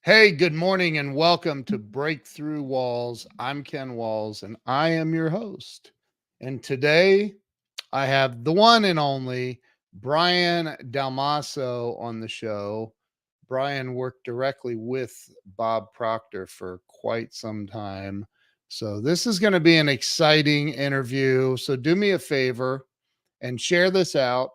Hey, good morning and welcome to Breakthrough Walls. I'm Ken Walls and I am your host. And today I have the one and only Brian Dalmaso on the show. Brian worked directly with Bob Proctor for quite some time. So this is going to be an exciting interview. So do me a favor and share this out.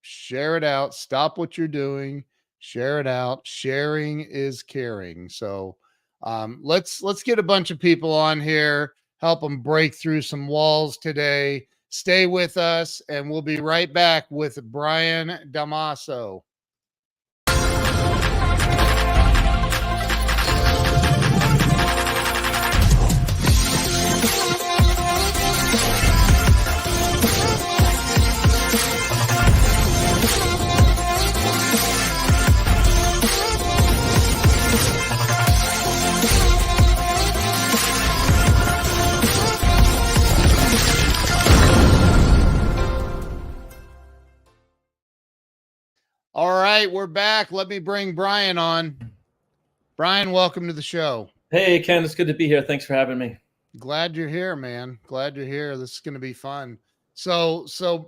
Share it out. Stop what you're doing. Share it out. Sharing is caring. So let's get a bunch of people on here, help them break through some walls today. Stay with us, and we'll be right back with Brian Dalmaso. All right, we're back. Let me bring Brian on. Brian, welcome to the show. Hey, Ken, it's good to be here. Thanks for having me. Glad you're here, man. Glad you're here. This is going to be fun. So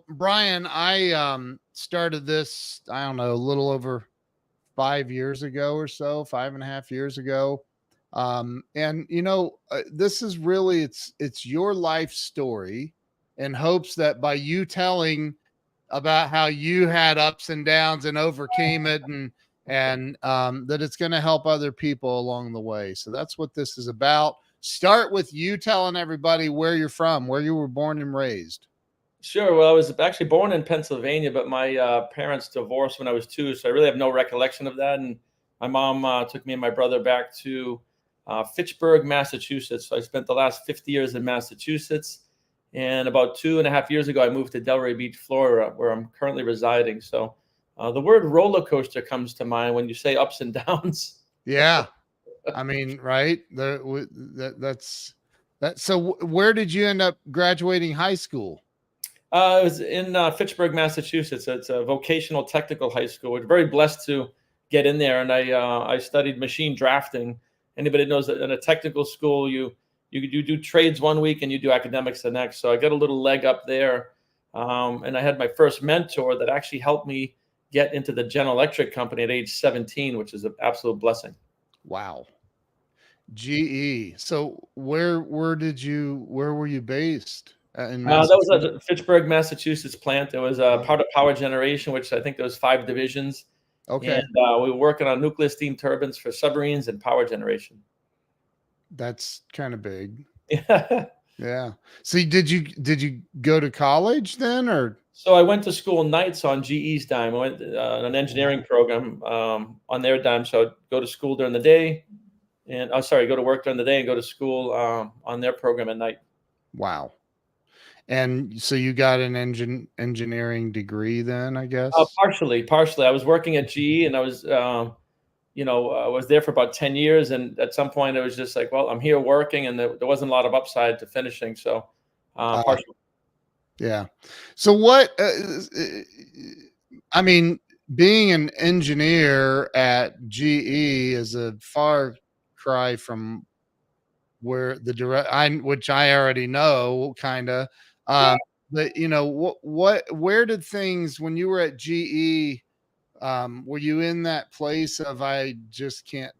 Brian, I started this, I don't know, a little over 5 years ago or so, 5.5 years ago. And this is really it's your life story in hopes that by you telling about how you had ups and downs and overcame it and that it's going to help other people along the way. So that's what this is about. Start with you telling everybody where you're from, where you were born and raised. Sure. Well, I was actually born in Pennsylvania, but my parents divorced when I was 2, so I really have no recollection of that. And my mom took me and my brother back to Fitchburg, Massachusetts. So I spent the last 50 years in Massachusetts. And about 2.5 years ago, I moved to Delray Beach, Florida, where I'm currently residing. So the word roller coaster comes to mind when you say ups and downs. Yeah. I mean, right. That's that. So where did you end up graduating high school? It was in Fitchburg, Massachusetts. It's a vocational technical high school. We're very blessed to get in there, and I studied machine drafting. Anybody knows that in a technical school, you do trades one week and you do academics the next. So I got a little leg up there, and I had my first mentor that actually helped me get into the General Electric company at age 17, which is an absolute blessing. Wow. GE. So where were you based in That was Massachusetts? at the Fitchburg, Massachusetts plant. It was part of power generation, which I think there was 5 divisions. Okay. And we were working on nuclear steam turbines for submarines and power generation. That's kind of big. Yeah. Yeah. So did you go to college then or? So I went to school nights on GE's dime. I went an engineering program on their dime. So I'd go to school during the day and go to work during the day and go to school on their program at night. Wow. And so you got an engineering degree then, I guess? Partially. I was working at GE and I was, I was there for about 10 years. And at some point, it was just like, well, I'm here working, and there wasn't a lot of upside to finishing. So partially. Yeah. So what, I mean, being an engineer at GE is a far cry from where which I already know kind of, but where did things, when you were at GE, were you in that place of, I just can't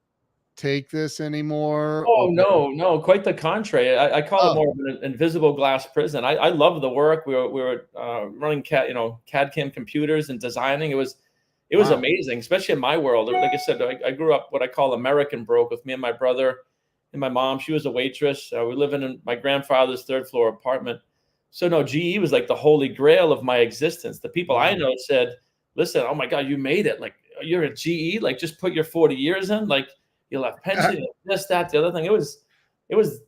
take this anymore? Oh, no, quite the contrary. I call it Oh, more of an invisible glass prison. I love the work. We were running CAD CAM computers and designing. It was wow. amazing, especially in my world. Like I said, I grew up what I call American broke with me and my brother and my mom. She was a waitress. We live in my grandfather's 3rd floor apartment. So no, GE was like the holy grail of my existence. The people I Wow. know said, "Listen, oh my God, you made it! Like you're at GE. Like just put your 40 years in. Like you'll have pension, this, that, the other thing." It was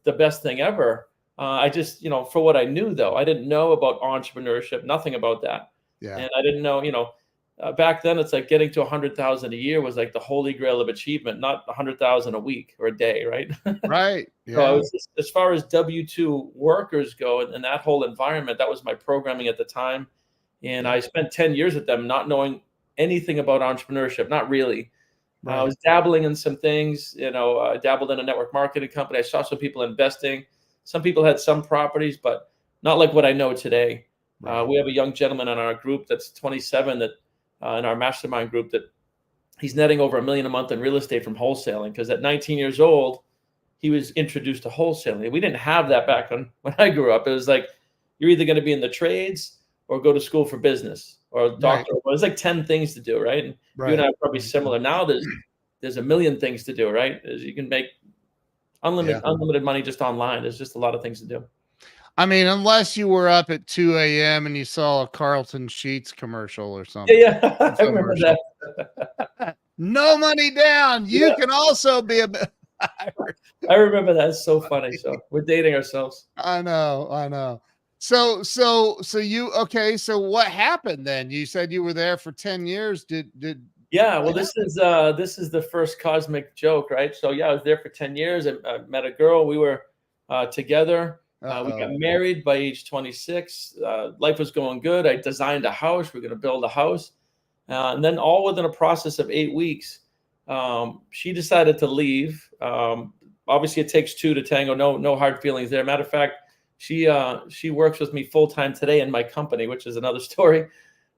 the best thing ever. I just, for what I knew though, I didn't know about entrepreneurship, nothing about that. Yeah. And I didn't know, back then it's like getting to 100,000 a year was like the holy grail of achievement, not 100,000 a week or a day. Right. Right. So I Yeah. was just, as far as W-2 workers go and that whole environment, that was my programming at the time. And Yeah. I spent 10 years with them not knowing anything about entrepreneurship, not really. I Right. was dabbling in some things, I dabbled in a network marketing company. I saw some people investing. Some people had some properties, but not like what I know today. Right. We have a young gentleman in our group that's 27 that in our mastermind group that he's netting over $1 million a month in real estate from wholesaling because at 19 years old, he was introduced to wholesaling. We didn't have that back when I grew up. It was like you're either going to be in the trades or go to school for business or a Right. doctor. Well, there's like 10 things to do, right? And you and Right. I are probably similar. Now there's a million things to do, right? You can make Yeah. unlimited money just online. There's just a lot of things to do. I mean, unless you were up at 2 a.m. and you saw a Carlton Sheets commercial or something. Yeah, yeah. I remember Infomercial. that. No money down. You Yeah, can also be a. I remember that. It's so funny. So we're dating ourselves. I know. I know. So you okay? So what happened then? You said you were there for 10 years. Did Yeah, well, what this is the first cosmic joke, right? So yeah, I was there for 10 years. I met a girl. We were together. We got Uh-oh. married by age 26. Life was going good. I designed a house. We're going to build a house, and then all within a process of 8 weeks, she decided to leave. Obviously, it takes two to tango. No hard feelings there. Matter of fact, she works with me full time today in my company, which is another story.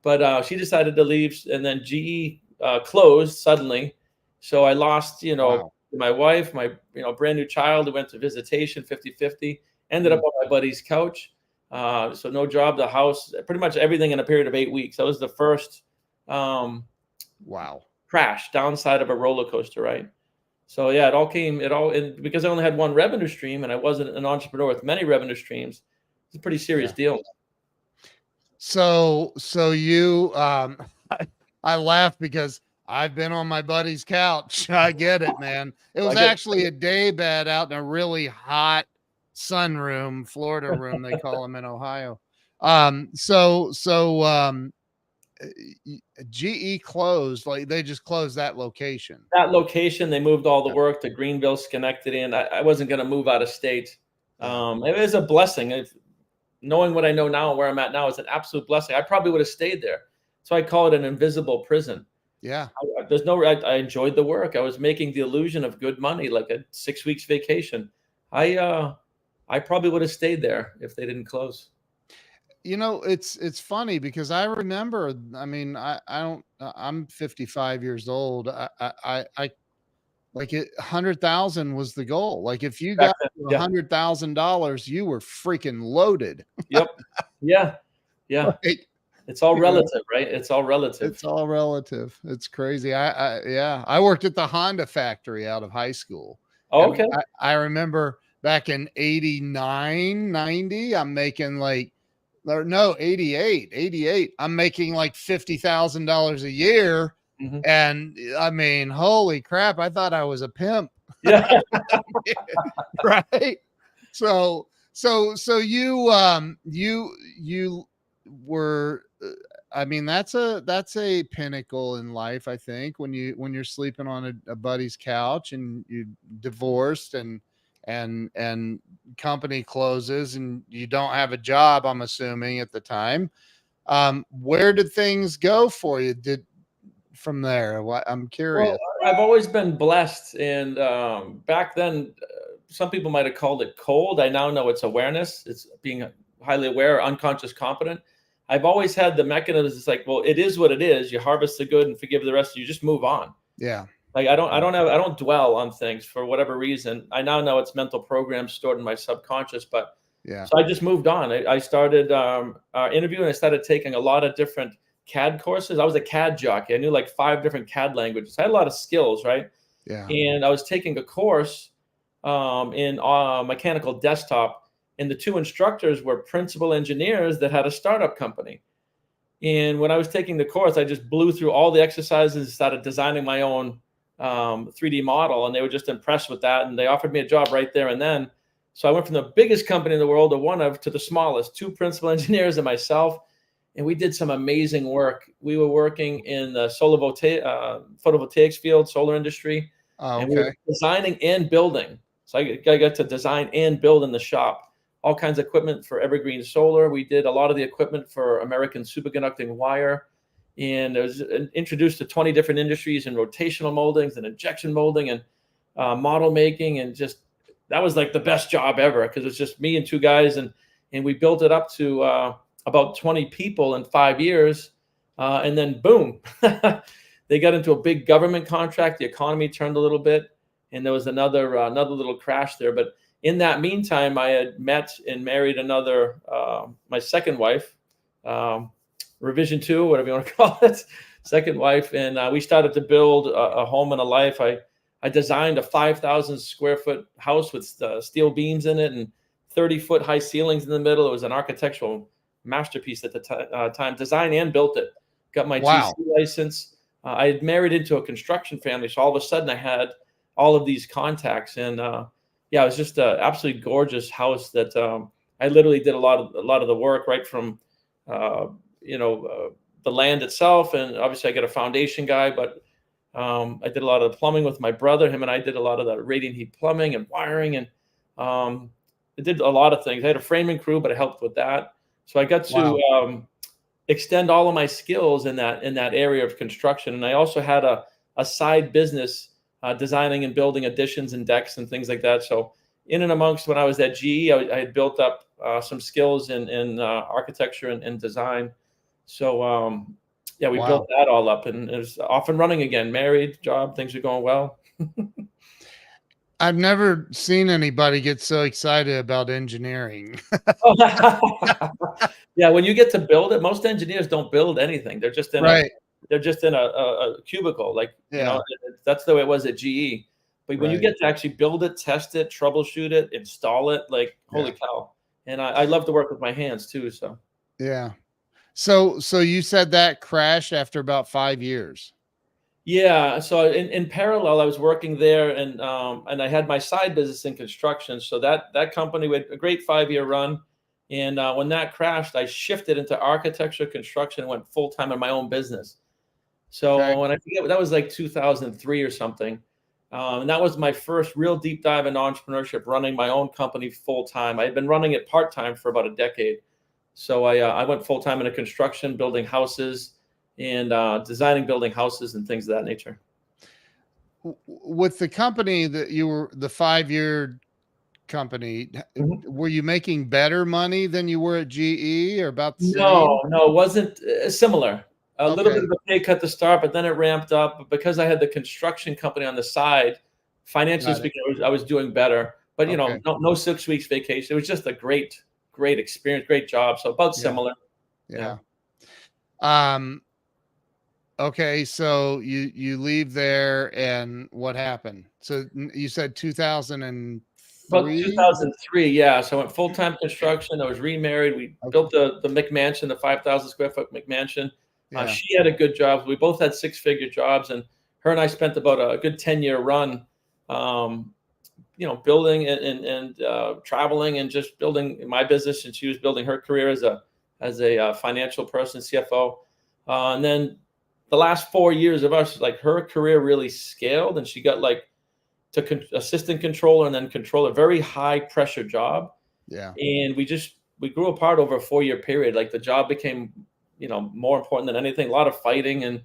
But she decided to leave, and then GE closed suddenly. So I lost, Wow. my wife, my brand new child who went to visitation 50-50, ended up Mm, on my buddy's couch. So no job, the house, pretty much everything in a period of 8 weeks. That was the first wow. crash, downside of a roller coaster, right? So yeah, and because I only had one revenue stream and I wasn't an entrepreneur with many revenue streams. It's a pretty serious Yeah. deal. So you I laugh because I've been on my buddy's couch. I get it, man. It I was get actually a day bed out in a really hot sunroom, Florida room, they call them in Ohio. Uh, GE closed, like they just closed that location. that location. They moved all the Yeah. work to Greenville, Schenectady, and I wasn't going to move out of state. Yeah. It was a blessing. Knowing what I know now and where I'm at now is an absolute blessing. I probably would have stayed there. So I call it an invisible prison. Yeah. I enjoyed the work. I was making the illusion of good money, like a 6 weeks vacation. I probably would have stayed there if they didn't close. It's funny because I remember, I mean, I don't, I'm 55 years old. I like it, 100,000 was the goal. Like if you Back got then, to yeah, $100,000, you were freaking loaded. yep, yeah, yeah. Like, It's all you know, relative, right? It's all relative. it's all relative. It's crazy. Yeah, I worked at the Honda factory out of high school. Oh, And okay. I remember back in 89, 90, I'm making like, or no, 88. I'm making like $50,000 a year. Mhm. And I mean, holy crap, I thought I was a pimp. Yeah. Right. So you were I mean, that's a pinnacle in life, I think, when you're sleeping on a buddy's couch and you divorced and company closes and you don't have a job, I'm assuming at the time. Where did things go for you? Did from there? I'm Well, curious. I've always been blessed, and back then, some people might have called it cold. I now know it's awareness. It's being highly aware, unconscious, competent. I've always had the mechanism. It's like, well, it is what it is. You harvest the good and forgive the rest. You just move on. Yeah. Like I don't dwell on things for whatever reason. I now know it's mental programs stored in my subconscious, but Yeah. so I just moved on. I started interviewing. I started taking a lot of different CAD courses. I was a CAD jockey. I knew like 5 different CAD languages. I had a lot of skills, right? Yeah. And I was taking a course in mechanical desktop, and the two instructors were principal engineers that had a startup company. And when I was taking the course, I just blew through all the exercises and started designing my own 3D model, and they were just impressed with that, and they offered me a job right there and then. So I went from the biggest company in the world, or one of, to the smallest, two principal engineers and myself, and we did some amazing work. We were working in the photovoltaics field, solar industry, Oh, and we were okay. designing and building. So I got to design and build in the shop all kinds of equipment for evergreen solar. We did a lot of the equipment for American superconducting wire. and I was introduced to 20 different industries and rotational moldings and injection molding and model making, and just that was like the best job ever because it's just me and two guys, and we built it up to about 20 people in 5 years, and then boom, they got into a big government contract. The economy turned a little bit, and there was another little crash there. But in that meantime, I had met and married another my second wife, revision 2, whatever you want to call it, second wife, and we started to build a home and a life. I designed a 5,000 square foot house with steel beams in it and 30-foot high ceilings in the middle. It was an architectural masterpiece at the time. Designed and built it. Got my Wow. GC license. I had married into a construction family, so all of a sudden I had all of these contacts, and yeah, it was just an absolutely gorgeous house that I literally did a lot of the work, right from the land itself, and obviously I got a foundation guy, but I did a lot of the plumbing with my brother. Him and I did a lot of the radiant heat plumbing and wiring, and I did a lot of things. I had a framing crew, but I helped with that. So I got to extend all of my skills in that area of construction, and I also had a side business designing and building additions and decks and things like that. So in and amongst when I was at GE, I had built up some skills in architecture and design. So yeah, we built that all up, and it was off and running again. Married, job, things are going well. I've never seen anybody get so excited about engineering. Yeah, when you get to build it, most engineers don't build anything. They're just in a cubicle, like that's the way it was at GE. But when you get to actually build it, test it, troubleshoot it, install it, like holy cow! And I love to work with my hands too. So yeah. So you said that crashed after about 5 years. Yeah. So in parallel, I was working there, and I had my side business in construction. So that company, we had a great 5-year run. And when that crashed, I shifted into architecture, construction, and went full time in my own business. So when I forget, that was like 2003 or something. And that was my first real deep dive in entrepreneurship, running my own company full time. I had been running it part time for about a decade. So I went full time into construction, building houses, and designing, building houses and things of that nature. With the company that you were, the 5-year company, were you making better money than you were at GE, or about the same? No, it wasn't. Similar. A little bit of a pay cut to start, but then it ramped up. But because I had the construction company on the side, financially speaking, I was doing better. But no 6 weeks vacation. It was just a great experience, great job. So about similar. Yeah. Okay, so you leave there, and what happened? So you said 2003? About 2003, yeah. So I went full-time construction. I was remarried. We built the McMansion, the 5,000 square foot McMansion. She had a good job. We both had 6-figure jobs, and her and I spent about a good 10-year run, building and traveling and just building my business. And she was building her career as a financial person, CFO. And then the last 4 years of us, like her career really scaled, and she got like to assistant controller and then controller, very high pressure job. Yeah. And we grew apart over a 4-year period. Like the job became, more important than anything. A lot of fighting and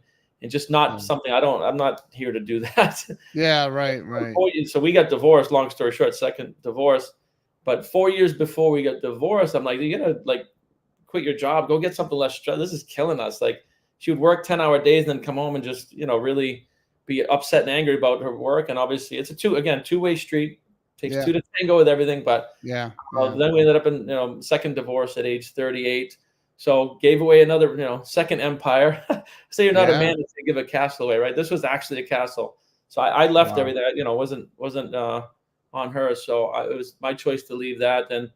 just not something I'm not here to do that. Yeah. Right. So we got divorced, long story short, second divorce. But 4 years before we got divorced, I'm like, you gotta like quit your job, go get something less stress. This is killing us. Like she would work 10-hour days and then come home and just, really be upset and angry about her work. And obviously it's a two-way street. Takes two to tango with everything. But then we ended up in, second divorce at age 38. So gave away another, second empire. Say you're not a man to give a castle away, right? This was actually a castle. So I left everything, wasn't on her. So it was my choice to leave that, and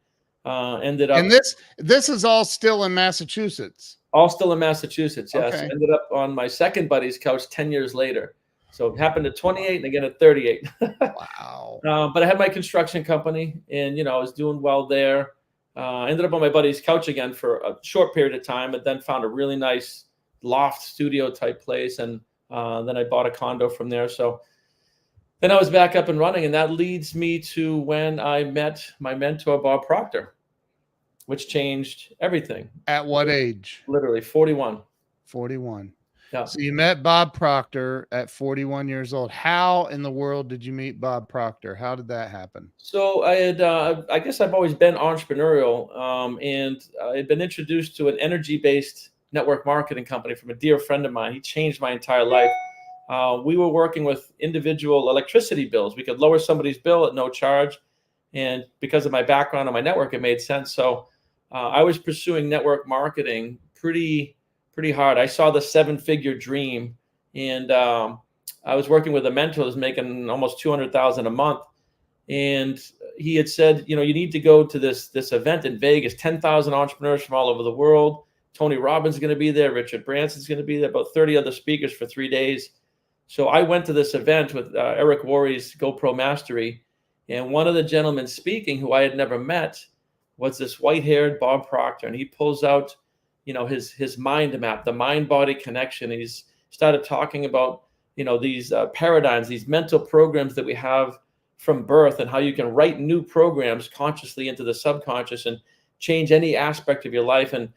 ended up. And this is all still in Massachusetts. All still in Massachusetts, yes. Okay. Ended up on my second buddy's couch 10 years later. So it happened at 28 and again at 38. Wow. But I had my construction company, and I was doing well there. Ended up on my buddy's couch again for a short period of time, but then found a really nice loft studio type place, and then I bought a condo from there. So then I was back up and running, and that leads me to when I met my mentor, Bob Proctor, which changed everything. At what age? Literally 41. 41. Yeah. So you met Bob Proctor at 41 years old. How in the world did you meet Bob Proctor? How did that happen? So I guess I've always been entrepreneurial, and I had been introduced to an energy-based network marketing company from a dear friend of mine. He changed my entire life. We were working with individual electricity bills. We could lower somebody's bill at no charge, and because of my background on my network, it made sense. So I was pursuing network marketing pretty hard. I saw the seven-figure dream, and I was working with a mentor who was making almost 200,000 a month. And he had said, you need to go to this event in Vegas. 10,000 entrepreneurs from all over the world. Tony Robbins is going to be there. Richard Branson's going to be there. About 30 other speakers for 3 days. So I went to this event with Eric Worre's GoPro Mastery, and one of the gentlemen speaking, who I had never met, was this white-haired Bob Proctor, and he pulls out, his mind map, the mind-body connection. And he's started talking about, these paradigms, these mental programs that we have from birth, and how you can write new programs consciously into the subconscious and change any aspect of your life. And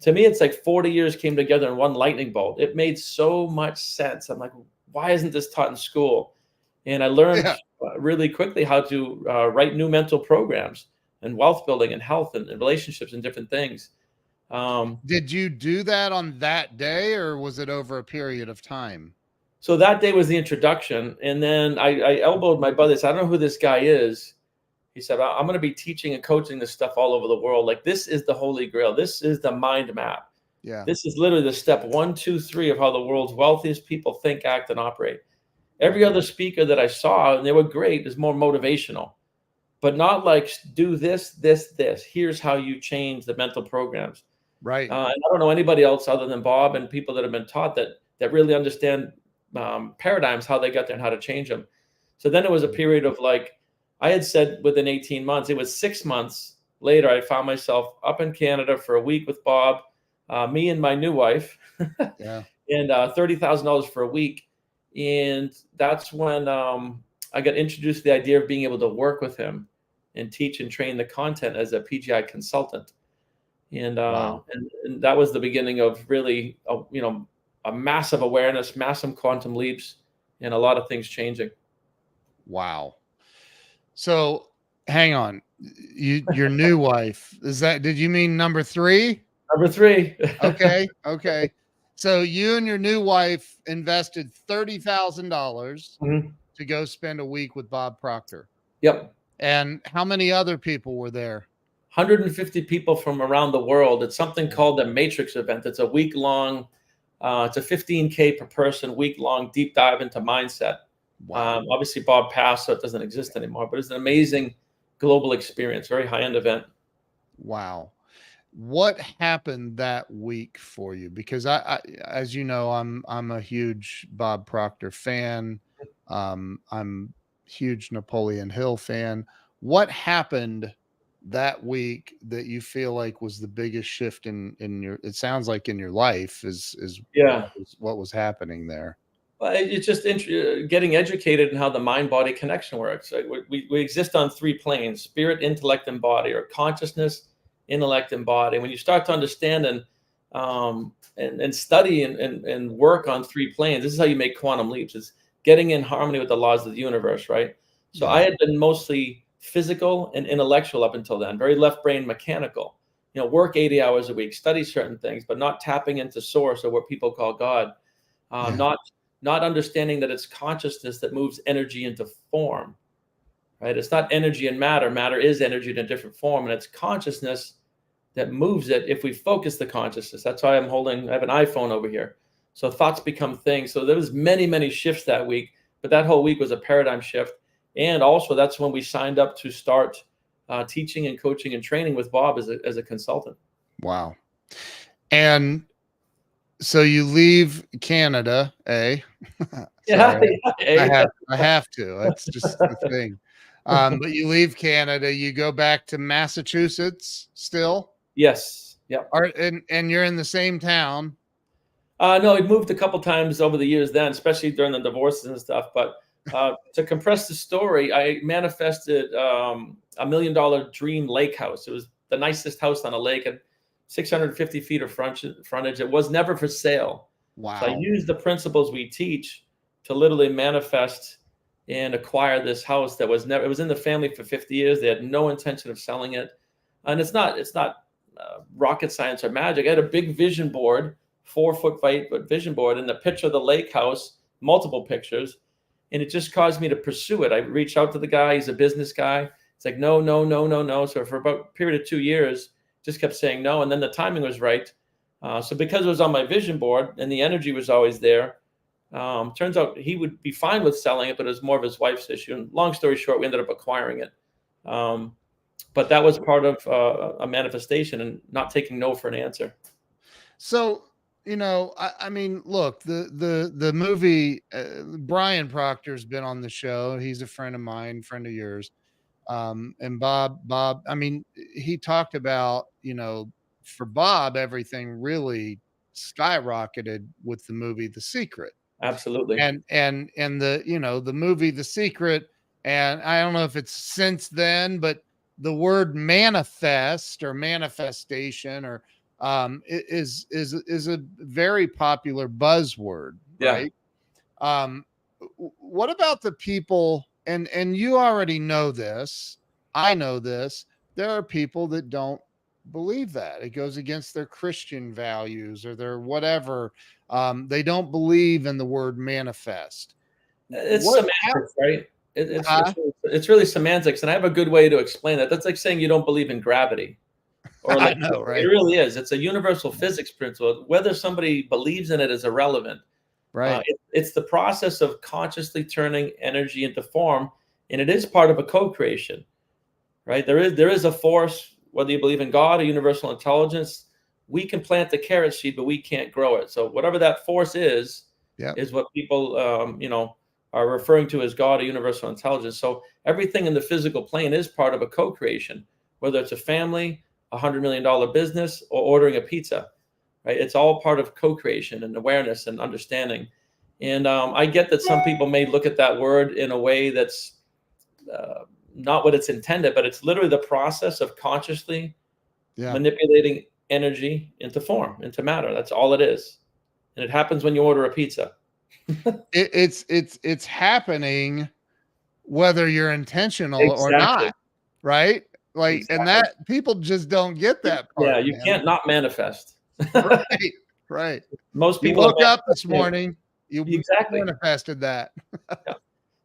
to me, it's like 40 years came together in one lightning bolt. It made so much sense. I'm like, why isn't this taught in school? And I learned really quickly how to write new mental programs and wealth building and health and relationships and different things. Did you do that on that day, or was it over a period of time? So that day was the introduction. And then I elbowed my buddy. I said, I don't know who this guy is. He said, I'm going to be teaching and coaching this stuff all over the world. Like, this is the holy grail. This is the mind map. Yeah. This is literally the step 1, 2, 3 of how the world's wealthiest people think, act, and operate. Every other speaker that I saw, and they were great, is more motivational, but not like, do this, this, this. Here's how you change the mental programs. Right. And I don't know anybody else other than Bob and people that have been taught that really understand paradigms, how they got there and how to change them. So then it was a period of, like, I had said within 18 months, it was 6 months later, I found myself up in Canada for a week with Bob, me and my new wife, Yeah. and $30,000 for a week. And that's when I got introduced to the idea of being able to work with him and teach and train the content as a PGI consultant. And, Wow. and that was the beginning of really, a massive awareness, massive quantum leaps, and a lot of things changing. Wow. So hang on. Your new wife, did you mean number 3? Number 3. Okay. Okay. So you and your new wife invested $30,000 Mhm. to go spend a week with Bob Proctor. Yep. And how many other people were there? 150 people from around the world. It's something called the Matrix event. It's a week long, it's a 15K per person, week long deep dive into mindset. Wow. Obviously Bob passed, so it doesn't exist anymore, but it's an amazing global experience, very high-end event. Wow. What happened that week for you? Because I as you know, I'm a huge Bob Proctor fan. I'm huge Napoleon Hill fan. What happened that week that you feel like was the biggest shift in your, it sounds like in your life is Yeah. what was happening there? Well, it's just getting educated in how the mind-body connection works. Like, we exist on 3 planes: spirit, intellect, and body, or consciousness, intellect, and body. When you start to understand and study and work on 3 planes, this is how you make quantum leaps. It's getting in harmony with the laws of the universe, right? So Yeah. I had been mostly physical and intellectual up until then, very left brain mechanical. Work 80 hours a week, study certain things, but not tapping into source, or what people call God. Yeah. Not understanding that it's consciousness that moves energy into form, right? It's not energy and matter. Matter is energy in a different form, and it's consciousness that moves it if we focus the consciousness. That's why I have an iPhone over here. So thoughts become things. So there was many, many shifts that week, but that whole week was a paradigm shift. And also that's when we signed up to start teaching and coaching and training with Bob as a consultant. Wow. And so you leave Canada, eh? Yeah. Sorry, Yeah. I have to. It's just the thing. But you leave Canada, you go back to Massachusetts still? Yes. Yeah. And you're in the same town? No, we moved a couple times over the years then, especially during the divorces and stuff. But to compress the story, I manifested $1 million dream lake house. It was the nicest house on a lake, at 650 feet of frontage. It was never for sale. So I Wow. use the principles we teach to literally manifest and acquire this house that was never, it was in the family for 50 years. They had no intention of selling it. And it's not rocket science or magic. I had a big vision board, 4 foot by 8 foot vision board, and the picture of the lake house, multiple pictures. And it just caused me to pursue it. I reached out to the guy. He's a business guy. It's like, no, no, no, no, no. So for about a period of 2 years, just kept saying no. And then the timing was right. So because it was on my vision board and the energy was always there, turns out he would be fine with selling it, but it was more of his wife's issue. And long story short, we ended up acquiring it. But that was part of a manifestation and not taking no for an answer. So, I mean, look, the movie, Brian Proctor's been on the show. He's a friend of mine, friend of yours. And Bob, I mean, he talked about, for Bob, everything really skyrocketed with the movie The Secret. Absolutely. And the movie The Secret, and I don't know if it's since then, but the word manifest or manifestation or is a very popular buzzword, Yeah. right? What about the people, and you already know this, I know this, there are people that don't believe that. It goes against their Christian values or their whatever. They don't believe in the word manifest. It's What how semantics, right? It, it's huh? it's really, it's really semantics, and I have a good way to explain that. That's like saying you don't believe in gravity or I electricity. know, It right? really is. It's a universal physics principle. Whether somebody believes in it is irrelevant. Right. It's the process of consciously turning energy into form, and it is part of a co-creation, right? There is a force, whether you believe in God or universal intelligence. We can plant the carrot seed, but we can't grow it. So whatever that force Yep. is what people are referring to as God or universal intelligence. So everything in the physical plane is part of a co-creation, whether it's a family, $100 million business, or ordering a pizza, right? It's all part of co-creation and awareness and understanding. And I get that some people may look at that word in a way that's uh, not what it's intended, but it's literally the process of consciously Yeah. manipulating energy into form, into matter. That's all it is. And it happens when you order a pizza. It's happening whether you're intentional or Exactly. not, right? Like, and Exactly. that people just don't get that Yeah, part, you man. can't not manifest. Right, right. Most You people are woke up this manifesting morning, you exactly. manifested that. Yeah.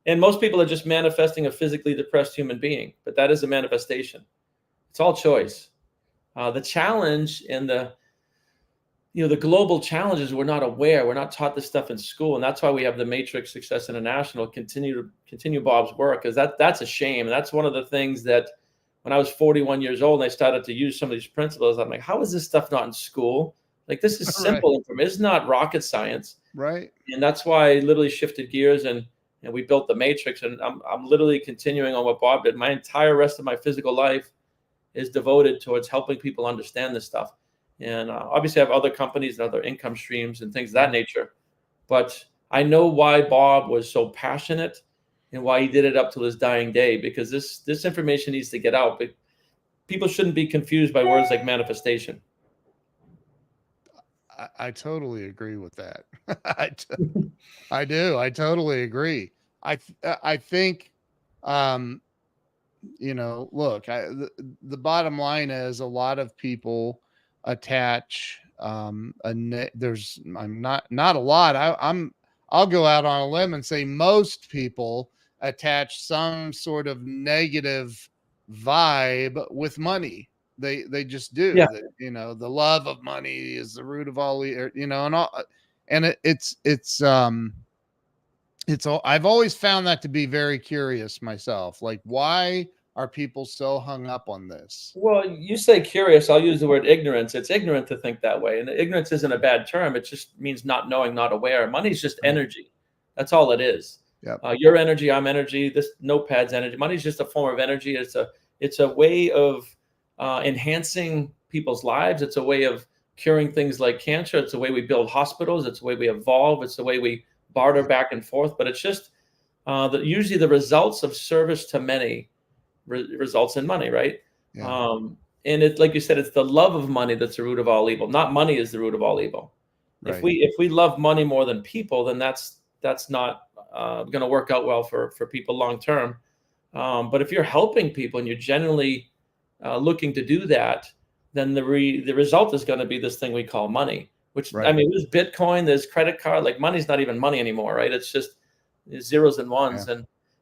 And most people are just manifesting a physically depressed human being, but that is a manifestation. It's all choice. The challenge and the global challenges, we're not aware. We're not taught this stuff in school, and that's why we have the Matrix Success International continue Bob's work. Because that's a shame. And that's one of the things that when I was 41 years old and I started to use some of these principles, I'm like, how is this stuff not in school? Like, this is Right, simple information. It's not rocket science. right. And that's why I literally shifted gears and we built the Matrix. And I'm literally continuing on what Bob did. My entire rest of my physical life is devoted towards helping people understand this stuff. And obviously, I have other companies and other income streams and things of that nature. But I know why Bob was so passionate and why he did it up to his dying day, because this information needs to get out. But people shouldn't be confused by words like manifestation. I totally agree with that. I I do. I totally agree. I think, um, look, the bottom line is a lot of people attach there's I'm not a lot. I'll go out on a limb and say most people attach some sort of negative vibe with money. They just do Yeah. that. The love of money is the root of all, and all, and it's all, I've always found that to be very curious myself. Like, why are people so hung up on this? Well, you say curious. I'll use the word ignorance. It's ignorant to think that way. And ignorance isn't a bad term. It just means not knowing, not aware. Money's just Right. energy. That's all it is. Yep. Your energy, I'm energy. This notepad's energy. Money's just a form of energy. It's a way of enhancing people's lives. It's a way of curing things like cancer. It's the way we build hospitals. It's the way we evolve. It's the way we barter back and forth. But it's just usually the results of service to many results in money, right? Yeah. And it's like you said, it's the love of money that's the root of all evil. Not money is the root of all evil. If Right. we love money more than people, then that's not going to work out well for people long term. But if you're helping people and you're genuinely looking to do that, then the result is going to be this thing we call money. Which, I Right. mean, there's Bitcoin, there's credit card. Like, money's not even money anymore, right? It's just zeros and Yeah. ones.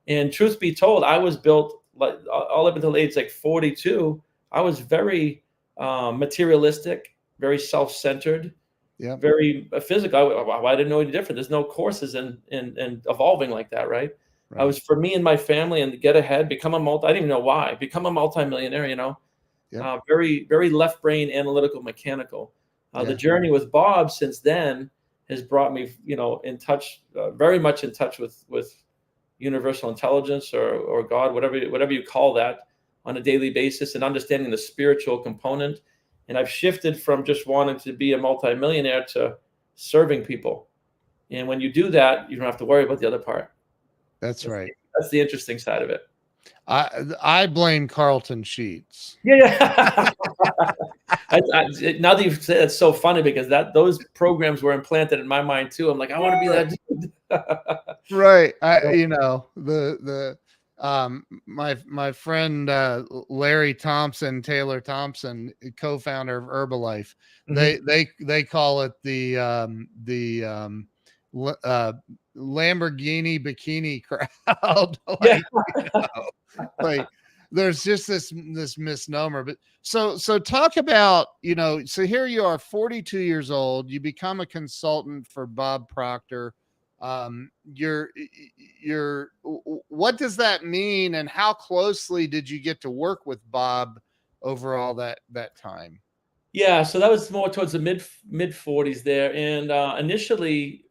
And truth be told, I was built like all up until age like 42. I was very materialistic, very self-centered, Yeah. very physical. I didn't know any different. There's no courses in evolving like that, right? I Right. was for me and my family and to get ahead, become a I didn't even know why, become a multimillionaire, Yep. very, very left brain, analytical, mechanical. The Yeah. journey with Bob since then has brought me, in touch, very much in touch with universal intelligence or God, whatever you call that, on a daily basis, and understanding the spiritual component. And I've shifted from just wanting to be a multimillionaire to serving people. And when you do that, you don't have to worry about the other part. That's right. That's the interesting side of it. I blame Carlton Sheets. Yeah. Now that you've said, it's so funny because those programs were implanted in my mind too. I'm like, I want to be that dude. Right. My friend Larry Thompson, Taylor Thompson, co-founder of Herbalife, they call it the Lamborghini bikini crowd. Yeah. Like there's just this misnomer. But so talk about, so here you are, 42 years old, you become a consultant for Bob Proctor. You're what does that mean, and how closely did you get to work with Bob over all that time? Yeah, so that was more towards the mid 40s there, and initially,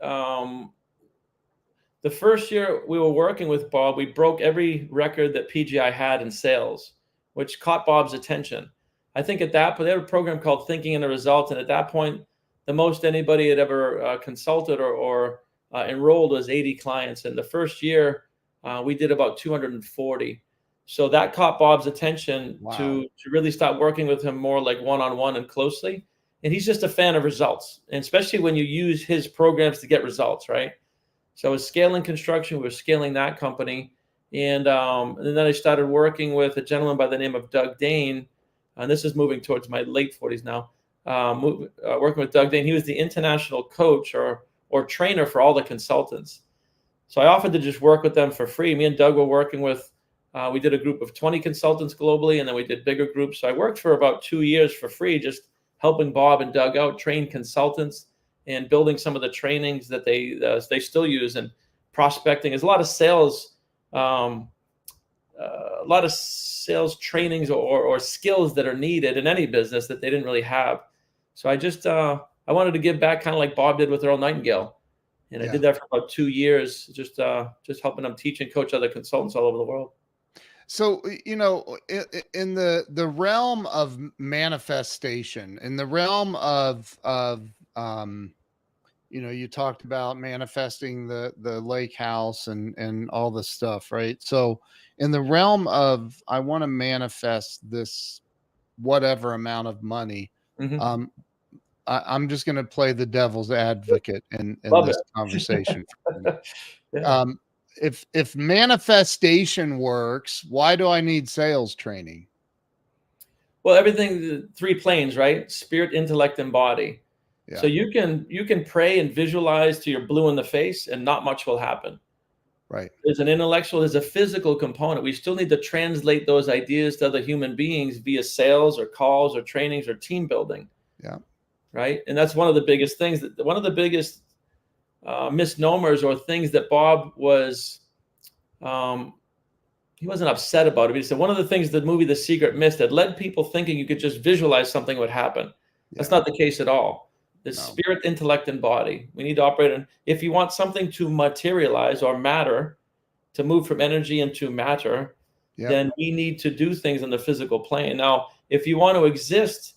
the first year we were working with Bob, we broke every record that PGI had in sales, which caught Bob's attention. I think at that point, they had a program called Thinking and the Result, and at that point, the most anybody had ever consulted or enrolled was 80 clients. And the first year, we did about 240. So that caught Bob's attention. Wow. to really start working with him more like one-on-one and closely. And he's just a fan of results, and especially when you use his programs to get results, right? So I was scaling construction. We were scaling that company. And then I started working with a gentleman by the name of Doug Dane. And this is moving towards my late 40s now. Working with Doug Dane. He was the international coach or trainer for all the consultants. So I offered to just work with them for free. Me and Doug were working with, we did a group of 20 consultants globally, and then we did bigger groups. So I worked for about 2 years for free, just helping Bob and Doug out, train consultants, and building some of the trainings that they still use, and prospecting. There's a lot of sales, trainings or skills that are needed in any business that they didn't really have. So I just I wanted to give back, kind of like Bob did with Earl Nightingale, and I did that for about 2 years, just helping them teach and coach other consultants all over the world. So, in the realm of manifestation, in the realm of you talked about manifesting the lake house and all this stuff, right? So in the realm of, I want to manifest this whatever amount of money, Mm-hmm. I'm just going to play the devil's advocate in Love this it. conversation. Yeah. If manifestation works, why do I need sales training? Well, everything, the 3 planes, right? Spirit, intellect, and body. Yeah. So you can pray and visualize to your blue in the face, and not much will happen. Right. There's an intellectual, there's a physical component. We still need to translate those ideas to other human beings via sales or calls or trainings or team building. Yeah. Right. And that's one of the biggest things, one of the biggest misnomers or things that Bob was, he wasn't upset about it. He said one of the things the movie The Secret missed, that led people thinking you could just visualize something would happen. That's not the case at all. There's spirit, intellect, and body. We need to operate in. If you want something to materialize or matter, to move from energy into matter, then we need to do things in the physical plane. Now, if you want to exist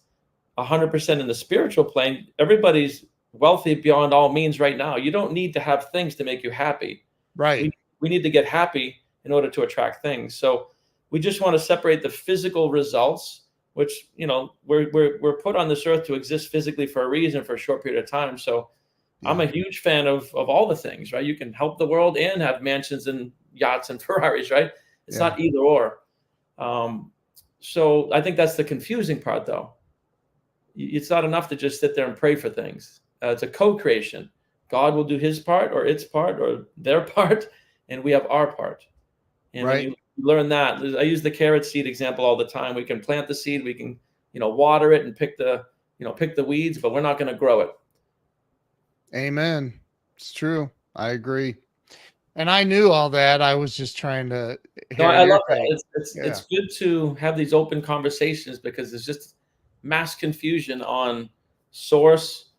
100% in the spiritual plane, everybody's wealthy beyond all means right now. You don't need to have things to make you happy. Right. We need to get happy in order to attract things. So we just want to separate the physical results, which, we're put on this earth to exist physically for a reason, for a short period of time. So I'm Yeah. a huge fan of all the things, right? You can help the world and have mansions and yachts and Ferraris, right? It's Yeah. not either or. Um, so I think that's the confusing part, though. It's not enough to just sit there and pray for things. It's a co-creation. God will do his part or its part or their part, and we have our part. And when Right. you learn that, I use the carrot seed example all the time. We can plant the seed, we can, water it and pick the weeds, but we're not going to grow it. Amen. It's true. I agree. And I knew all that. I was just trying to No, hear I your love that. take. It's Yeah. good to have these open conversations because there's just mass confusion on source,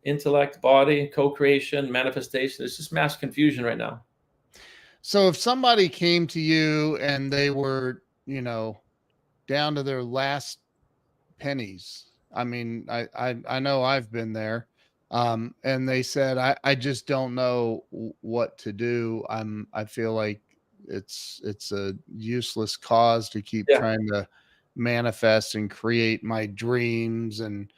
intellect, body, co-creation, manifestation. There's just mass confusion right now. So if somebody came to you and they were, down to their last pennies. I mean, I know I've been there. And they said, I just don't know what to do. I feel like it's a useless cause to keep Yeah. trying to manifest and create my dreams. And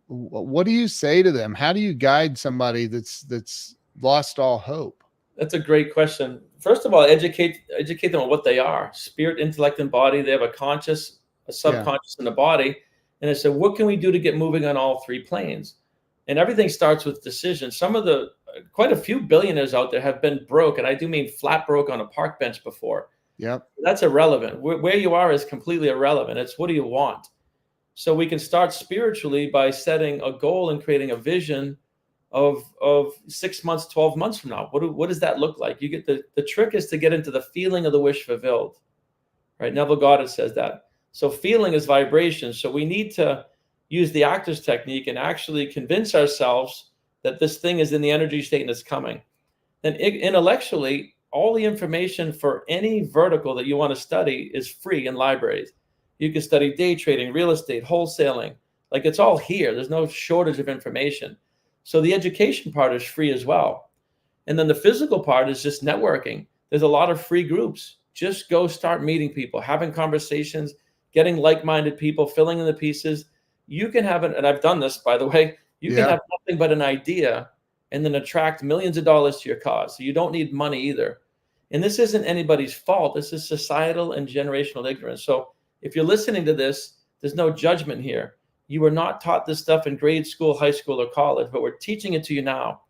what do you say to them? How do you guide somebody that's lost all hope? That's a great question. First of all, educate them on what they are: spirit, intellect, and body. They have a conscious, a Yeah. subconscious, and a body. And I said, what can we do to get moving on all three planes? And everything starts with decision. Some of the quite a few billionaires out there have been broke, and I do mean flat broke on a park bench before. Yep. That's irrelevant. Where you are is completely irrelevant. It's what do you want? So we can start spiritually by setting a goal and creating a vision of 6 months, 12 months from now. What does that look like? You get the trick is to get into the feeling of the wish fulfilled, right? Neville Goddard says that. So feeling is vibration. So we need to use the actor's technique and actually convince ourselves that this thing is in the energy state and it's coming. Then intellectually, all the information for any vertical that you want to study is free in libraries. You can study day trading, real estate, wholesaling. Like it's all here. There's no shortage of information. So the education part is free as well. And then the physical part is just networking. There's a lot of free groups. Just go start meeting people, having conversations, getting like-minded people, filling in the pieces. You can have and I've done this, by the way, you can Yep. have nothing but an idea and then attract millions of dollars to your cause. So you don't need money either. And this isn't anybody's fault. This is societal and generational ignorance. So if you're listening to this, there's no judgment here. You were not taught this stuff in grade school, high school, or college, but we're teaching it to you now,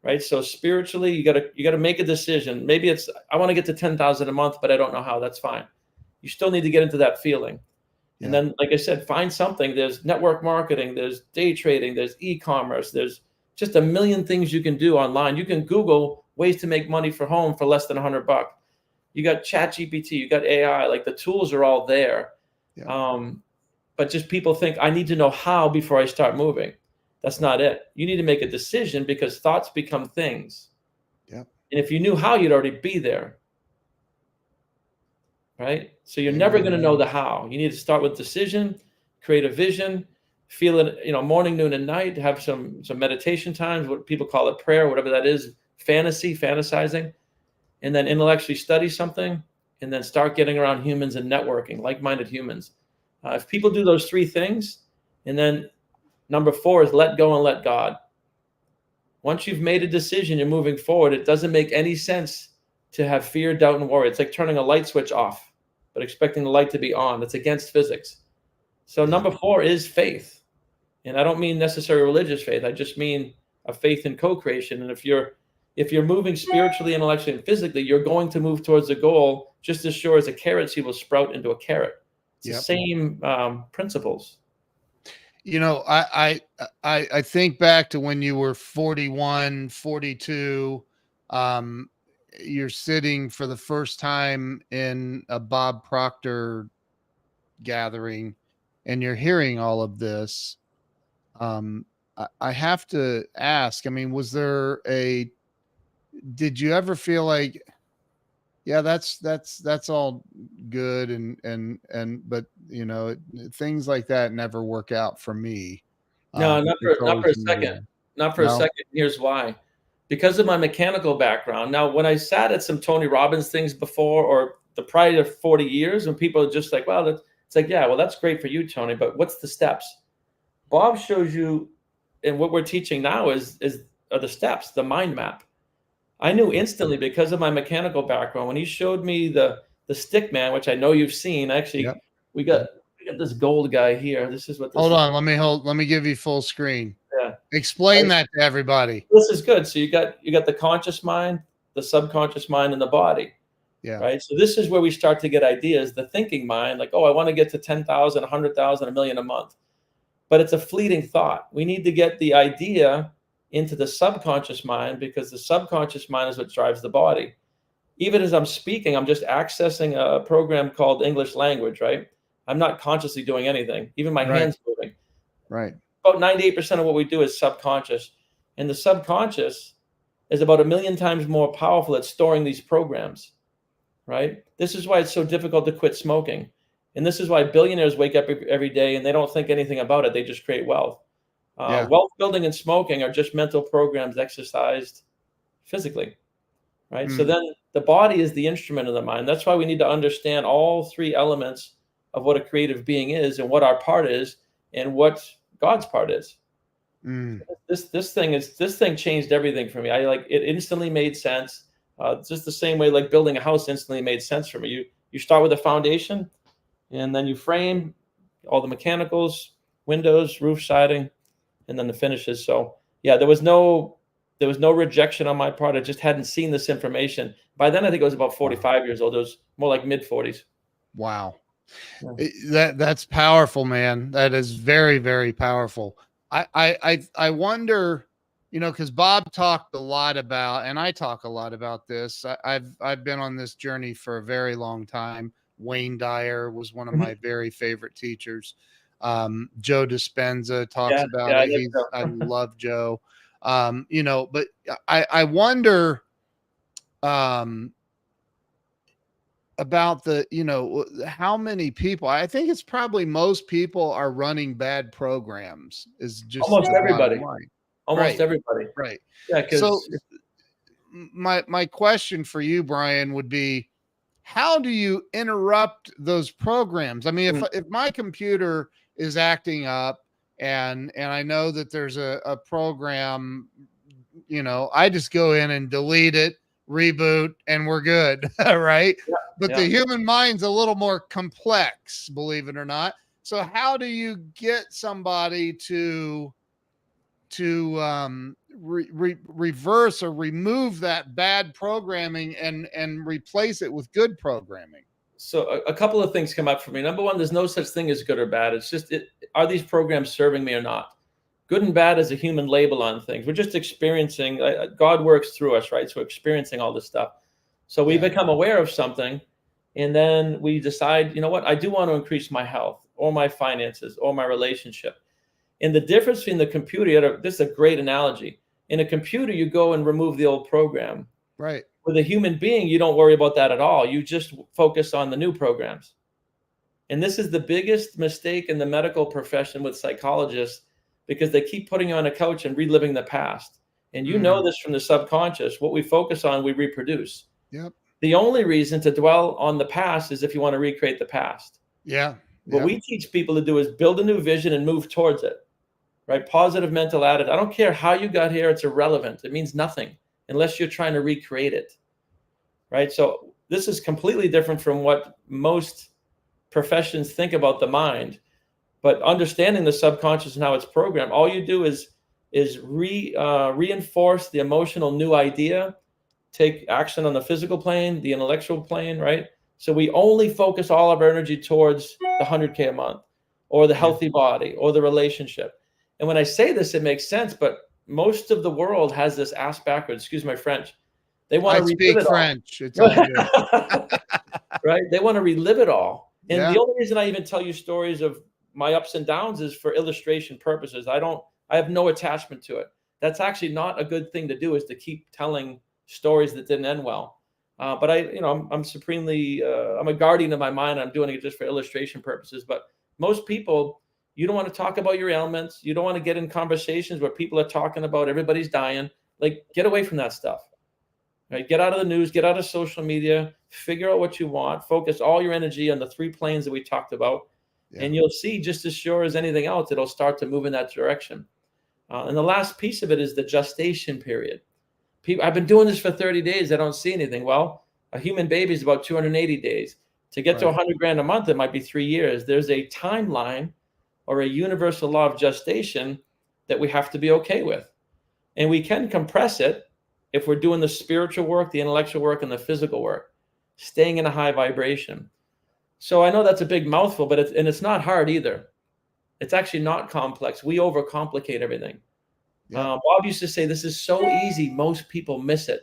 right? So spiritually, you gotta make a decision. Maybe it's I want to get to 10,000 a month, but I don't know how. That's fine. You still need to get into that feeling. And Yeah. then, like I said, find something. There's network marketing, there's day trading, there's e-commerce, there's just a million things you can do online. You can Google ways to make money for home for less than $100. You got Chat GPT, you got AI, like the tools are all there. Yeah. But just people think I need to know how before I start moving. That's not it. You need to make a decision because thoughts become things. Yep. And if you knew how, you'd already be there. Right? So you're never going to know Amen. the how. You need to start with decision, create a vision, feel it, morning, noon, and night, have some meditation times, what people call it prayer, whatever that is, fantasizing, and then intellectually study something, and then start getting around humans and networking, like-minded humans. If people do those three things, and then number 4 is let go and let God. Once you've made a decision, you're moving forward. It doesn't make any sense to have fear, doubt, and worry. It's like turning a light switch off, but expecting the light to be on. It's against physics. So Yeah. number 4 is faith. And I don't mean necessarily religious faith. I just mean a faith in co-creation. And if you're moving spiritually, intellectually, and physically, you're going to move towards a goal just as sure as a carrot seed will sprout into a carrot. It's the Yep. same principles. I think back to when you were 41, 42. Um, you're sitting for the first time in a Bob Proctor gathering and you're hearing all of this. I have to ask, I mean, did you ever feel like, yeah, that's all good but things like that never work out for me. No, It's not for always a second. negative. Not for a No? second. Here's why. Because of my mechanical background. Now, when I sat at some Tony Robbins things before, or the prior 40 years, when people are just like, well, it's like, yeah, well, that's great for you, Tony, but what's the steps? Bob shows you and what we're teaching now are the steps, the mind map. I knew instantly because of my mechanical background. When he showed me the stick man, which I know you've seen, actually, Yep. we got this gold guy here. This is what this Hold is. on. Let me give you full screen. Yeah. Explain that to everybody. This is good. So you got the conscious mind, the subconscious mind, and the body. Yeah. Right. So this is where we start to get ideas. The thinking mind, like, oh, I want to get to 10,000, 100,000, a million a month. But it's a fleeting thought. We need to get the idea into the subconscious mind, because the subconscious mind is what drives the body. Even as I'm speaking, I'm just accessing a program called English language, right? I'm not consciously doing anything. Even my hands moving. Right. About 98% of what we do is subconscious. And the subconscious is about 1,000,000 times more powerful at storing these programs, right? This is why it's so difficult to quit smoking. And this is why billionaires wake up every day and they don't think anything about it. They just create wealth. Wealth building and smoking are just mental programs exercised physically, right? So then the body is the instrument of the mind. That's why we need to understand all three elements of what a creative being is, and what our part is, and what God's part is. This thing changed everything for me. It instantly made sense. Just the same way like building a house instantly made sense for me. You start with a foundation, and then you frame all the mechanicals, windows, roof, siding, and then the finishes. So yeah, there was no rejection on my part. I just hadn't seen this information. By then, I think I was about 45 years old. It was more like mid 40s. Wow. Yeah. That's powerful, man. That is very, very powerful. I wonder, because Bob talked a lot about, and I talk a lot about this. I've been on this journey for a very long time. Wayne Dyer was one of my very favorite teachers. Joe Dispenza talks about it. I love Joe. But I wonder about how many people. I think it's probably most people are running bad programs, is just almost everybody. Right. Everybody. Right. Yeah. So my question for you, Brian, would be, how do you interrupt those programs? I mean, if my computer is acting up and I know that there's a program, I just go in and delete it, reboot, and we're good. Right. Yeah, but the human mind's a little more complex, believe it or not. So how do you get somebody to reverse or remove that bad programming and replace it with good programming? So a couple of things come up for me. Number one, there's no such thing as good or bad. It's just, are these programs serving me or not? Good and bad is a human label on things. We're just experiencing, God works through us, right? So we're experiencing all this stuff. So we become aware of something, and then we decide, you know what, I do want to increase my health or my finances or my relationship. And the difference between the computer, this is a great analogy. In a computer, you go and remove the old program. Right. With a human being, you don't worry about that at all. You just focus on the new programs. And this is the biggest mistake in the medical profession with psychologists, because they keep putting you on a couch and reliving the past. And you know this from the subconscious. What we focus on, we reproduce. Yep. The only reason to dwell on the past is if you want to recreate the past. Yeah. What we teach people to do is build a new vision and move towards it. Right? Positive mental attitude. I don't care how you got here. It's irrelevant. It means nothing unless you're trying to recreate it. Right? So this is completely different from what most professions think about the mind. But understanding the subconscious and how it's programmed, all you do is reinforce the emotional new idea, take action on the physical plane, the intellectual plane, right? So we only focus all of our energy towards the 100K a month, or the healthy body, or the relationship. And when I say this, it makes sense, but most of the world has this ass backwards. Excuse my French. They want to relive it French. It's all good. Right? They want to relive it all. And the only reason I even tell you stories of my ups and downs is for illustration purposes. I have no attachment to it. That's actually not a good thing to do, is to keep telling stories that didn't end well. But I'm supremely, I'm a guardian of my mind. I'm doing it just for illustration purposes. But most people, you don't want to talk about your ailments. You don't want to get in conversations where people are talking about everybody's dying. Like, get away from that stuff. Right? Get out of the news, get out of social media, figure out what you want, focus all your energy on the three planes that we talked about. And you'll see, just as sure as anything else, it'll start to move in that direction. And the last piece of it is the gestation period. I've been doing this for 30 days. I don't see anything. Well, a human baby is about 280 days. To get to 100 grand a month, it might be 3 years. There's a timeline or a universal law of gestation that we have to be okay with. And we can compress it if we're doing the spiritual work, the intellectual work, and the physical work, staying in a high vibration. So I know that's a big mouthful, but it's not hard either. It's actually not complex. We overcomplicate everything. Yep. Bob used to say, this is so easy, most people miss it.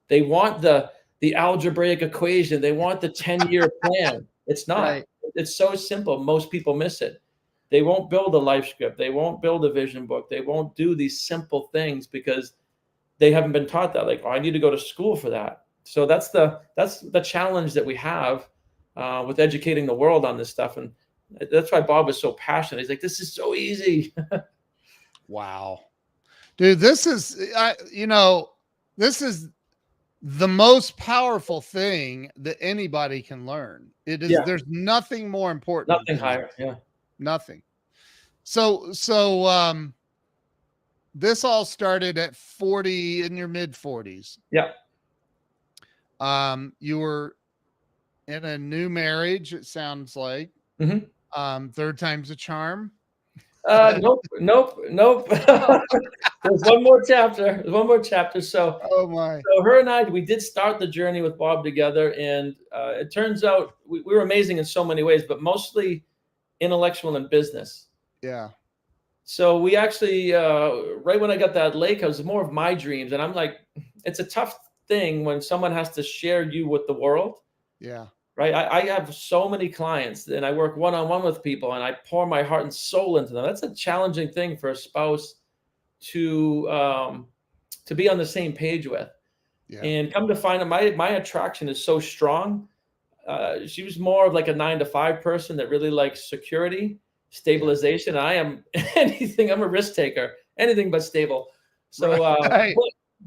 They want the algebraic equation. They want the 10-year plan. It's not. Right. It's so simple. Most people miss it. They won't build a life script. They won't build a vision book. They won't do these simple things because they haven't been taught that. Like, oh, I need to go to school for that. So that's the challenge that we have with educating the world on this stuff. And that's why Bob is so passionate. He's like, this is so easy. Wow. Dude, this is, this is the most powerful thing that anybody can learn. It is, there's nothing more important. Nothing higher. Yeah. Nothing. So, this all started at 40, in your mid 40s. Yeah. You were in a new marriage, it sounds like. Mm-hmm. Third time's a charm. Nope. There's one more chapter. So, oh my. So her and I, we did start the journey with Bob together, and it turns out we were amazing in so many ways, but mostly intellectual and business. Yeah. So we actually, right when I got that lake, it was more of my dreams, and I'm like, it's a tough thing when someone has to share you with the world. Yeah. Right. I have so many clients, and I work one-on-one with people, and I pour my heart and soul into them. That's a challenging thing for a spouse to be on the same page with. Yeah. And come to find out, my attraction is so strong. She was more of like a 9-to-5 person that really likes security, stabilization. I am anything. I'm a risk taker, anything but stable. So, right.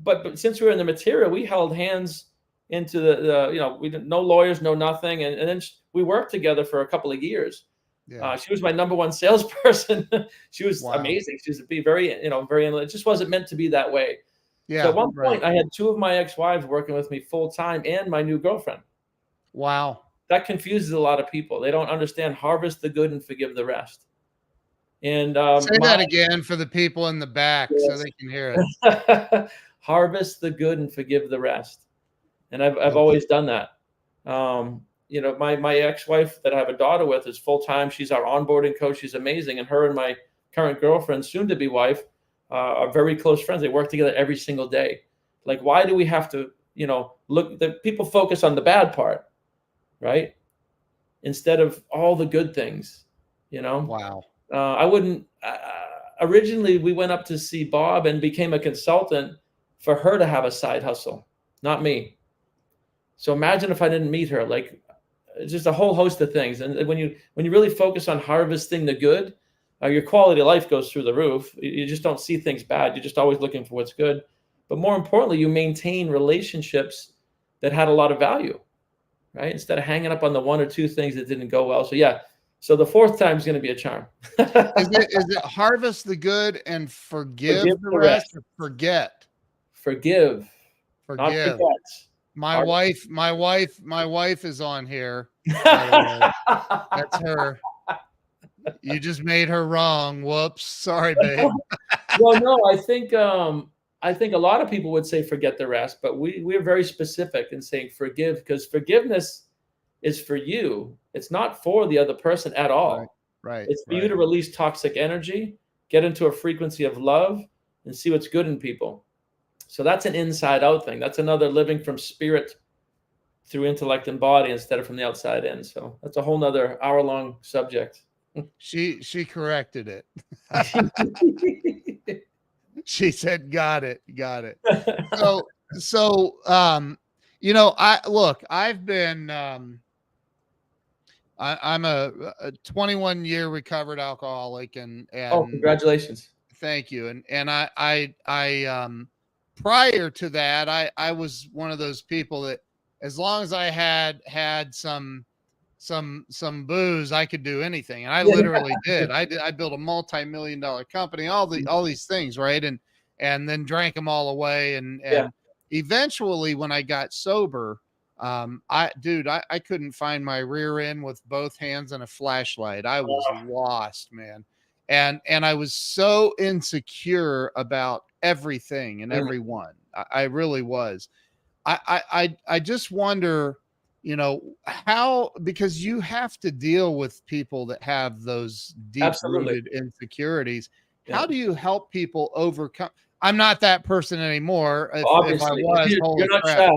but since we were in the material, we held hands into the we didn't, no lawyers, no nothing. And then we worked together for a couple of years. Yeah. She was my number one salesperson. She was amazing. She was very, it just wasn't meant to be that way. Yeah. So at one point I had 2 of my ex-wives working with me full time and my new girlfriend. Wow. That confuses a lot of people. They don't understand harvest the good and forgive the rest. And say that again for the people in the back so they can hear it. Harvest the good and forgive the rest. And I've always done that. My ex-wife that I have a daughter with is full-time. She's our onboarding coach. She's amazing. And her and my current girlfriend, soon-to-be wife, are very close friends. They work together every single day. Like, why do we have to, people focus on the bad part, right? Instead of all the good things, Wow. Originally we went up to see Bob and became a consultant for her to have a side hustle, not me. So imagine if I didn't meet her, like it's just a whole host of things. And when you really focus on harvesting the good, your quality of life goes through the roof. You just don't see things bad. You're just always looking for what's good. But more importantly, you maintain relationships that had a lot of value, right? Instead of hanging up on the 1 or 2 things that didn't go well. So yeah. So the 4th time is going to be a charm. Is it harvest the good and forgive the rest, or forget? Forgive. Not forget. My wife is on here. That's her. You just made her wrong. Whoops. Sorry, babe. Well, no, I think a lot of people would say forget the rest, but we're very specific in saying forgive, because forgiveness is for you. It's not for the other person at all. Right. It's for you to release toxic energy, get into a frequency of love, and see what's good in people. So that's an inside out thing. That's another living from spirit through intellect and body instead of from the outside in. So that's a whole nother hour-long subject. She corrected it. She said, got it. So, I've been, I'm a 21-year recovered alcoholic and congratulations. Thank you. And I prior to that, I was one of those people that as long as I had some some booze, I could do anything. And I Yeah. literally did. I built a multi-million-dollar company, all these things, right? And then drank them all away. Yeah. And eventually when I got sober, I couldn't find my rear end with both hands and a flashlight. I was lost, man. And I was so insecure about everything and Mm, everyone. I really was. I just wonder, how, because you have to deal with people that have those deep absolutely. rooted insecurities. Yeah. How do you help people overcome? I'm not that person anymore. If I Obviously, was, you're holy not crap.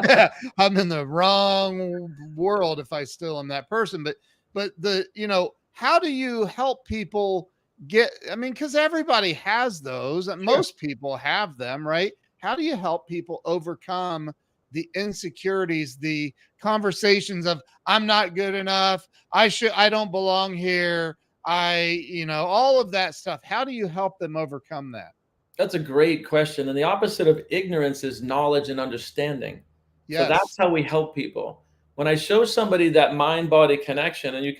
shy. I'm in the wrong world if I still am that person. But how do you help people get, I mean, because everybody has those, and Sure. most people have them, right? How do you help people overcome the insecurities, the conversations of I'm not good enough, I don't belong here, all of that stuff? How do you help them overcome that? That's a great question. And the opposite of ignorance is knowledge and understanding. So that's Yes. how we help people. When I show somebody that mind body connection, and you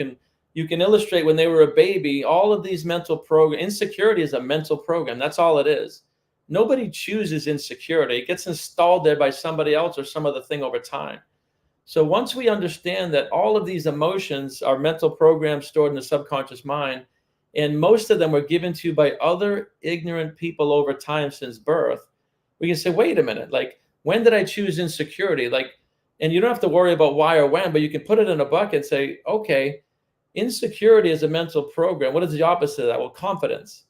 can illustrate when they were a baby, all of these mental program, insecurity is a mental program. That's all it is. Nobody chooses insecurity. It gets installed there by somebody else or some other thing over time. So once we understand that all of these emotions are mental programs stored in the subconscious mind, and most of them were given to you by other ignorant people over time since birth, we can say, wait a minute, like, when did I choose insecurity? Like, and you don't have to worry about why or when, but you can put it in a bucket and say, okay, insecurity is a mental program. What is the opposite of that? Well, confidence.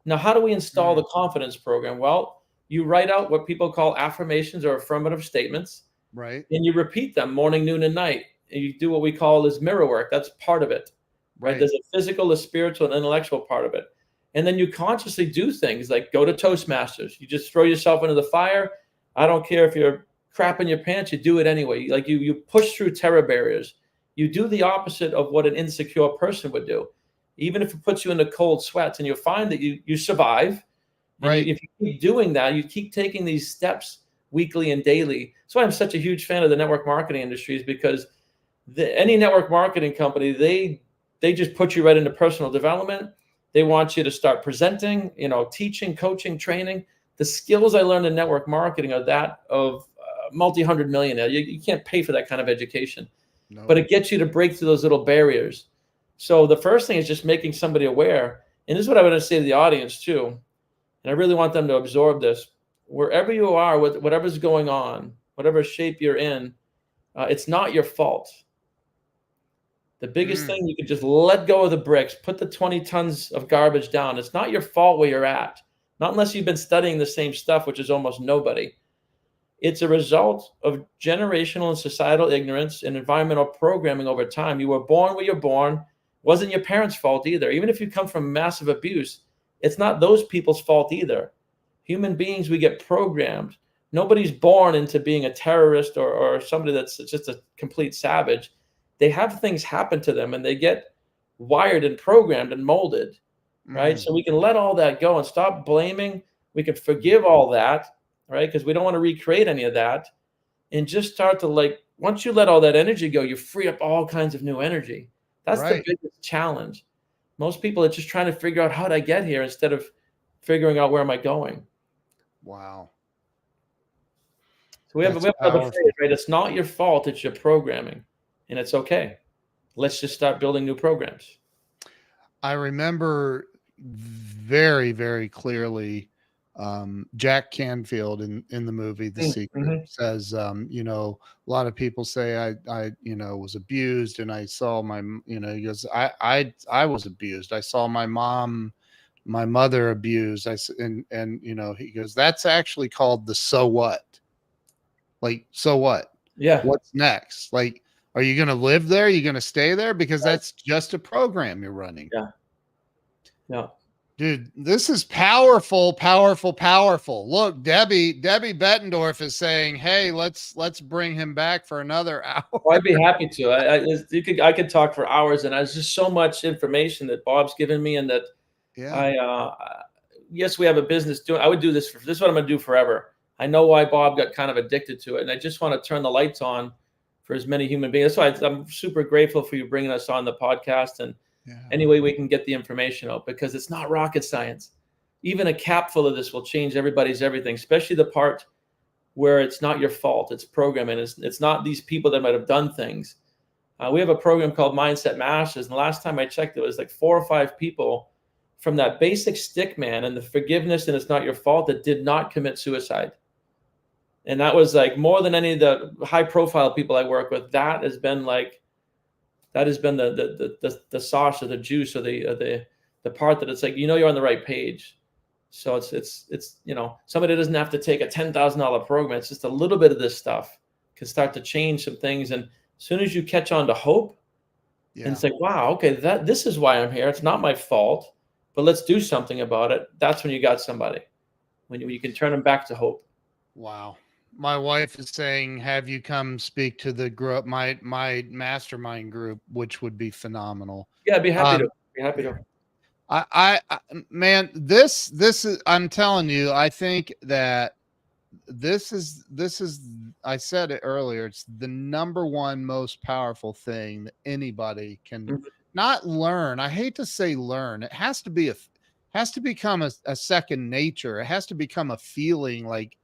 Now, how do we install Mm, the confidence program? Well, you write out what people call affirmations or affirmative statements, right. and you repeat them morning, noon, and night. And you do what we call as mirror work. That's part of it, right? Right. There's a physical, a spiritual, and intellectual part of it. And then you consciously do things like go to Toastmasters. You just throw yourself into the fire. I don't care if you're crapping your pants, you do it anyway. Like you push through terror barriers. You do the opposite of what an insecure person would do. Even if it puts you into cold sweats, and you'll find that you survive. And Right. if you keep doing that, you keep taking these steps weekly and daily. That's why I'm such a huge fan of the network marketing industry, is because any network marketing company, they just put you right into personal development. They want you to start presenting, teaching, coaching, training. The skills I learned in network marketing are that of multi-hundred millionaire. You can't pay for that kind of education, but No. it gets you to break through those little barriers. So the first thing is just making somebody aware. And this is what I want to say to the audience too. And I really want them to absorb this. Wherever you are, with whatever's going on, whatever shape you're in, it's not your fault. The biggest Mm, thing, you can just let go of the bricks, put the 20 tons of garbage down. It's not your fault where you're at, not unless you've been studying the same stuff, which is almost nobody. It's a result of generational and societal ignorance and environmental programming over time. You were born where you're born. Wasn't your parents' fault either. Even if you come from massive abuse, it's not those people's fault either. Human beings, we get programmed. Nobody's born into being a terrorist or somebody that's just a complete savage. They have things happen to them, and they get wired and programmed and molded, right? mm, So we can let all that go and stop blaming. We can forgive all that, right? Because we don't want to recreate any of that, and just start to, like, once you let all that energy go, you free up all kinds of new energy. That's the right. biggest challenge. Most people are just trying to figure out how did I get here instead of figuring out where am I going. Wow. So we That's have another phrase, powerful. right? It's not your fault, it's your programming. And it's okay. Let's just start building new programs. I remember very, very clearly, Jack Canfield in the movie The Secret Mhm. says, a lot of people say I was abused, and I saw he goes, I was abused. I saw my mother abused. And he goes, that's actually called the so what? Like, so what? Yeah. What's next? Like, are you going to live there? Are you going to stay there? Because Right. that's just a program you're running. Yeah. Yeah. Dude, this is powerful, powerful, powerful. Look, Debbie Bettendorf is saying, "Hey, let's bring him back for another Well, hour." I'd be happy to. I could talk for hours, and there's just so much information that Bob's given me, and that Yeah, I yes, we have a business doing. I would do this. This is what I'm going to do forever. I know why Bob got kind of addicted to it, and I just want to turn the lights on for as many human beings. That's why I'm super grateful for you bringing us on the podcast, and Yeah. any way we can get the information out, because it's not rocket science. Even a cap full of this will change everybody's everything, especially the part where it's not your fault. It's programming. It's not these people that might have done things. We have a program called Mindset Masters, and the last time I checked, it was like 4 or 5 people from that basic stick man and the forgiveness and it's not your fault that did not commit suicide. And that was like more than any of the high profile people I work with. That has been the sauce or the juice or the part that it's like, you're on the right page. So it's somebody doesn't have to take a $10,000 program. It's just a little bit of this stuff can start to change some things. And as soon as you catch on to hope, and it's like, wow, okay, this is why I'm here. It's not my fault, but let's do something about it. That's when you got somebody, when you can turn them back to hope. Wow. My wife is saying, have you come speak to the group, my mastermind group, which would be phenomenal. Yeah, I'd be happy to. Be happy to. I man, this is, I'm telling you, I think that this is, I said it earlier, it's the number one most powerful thing that anybody can not learn. I hate to say learn. It has to become a second nature. It has to become a feeling, like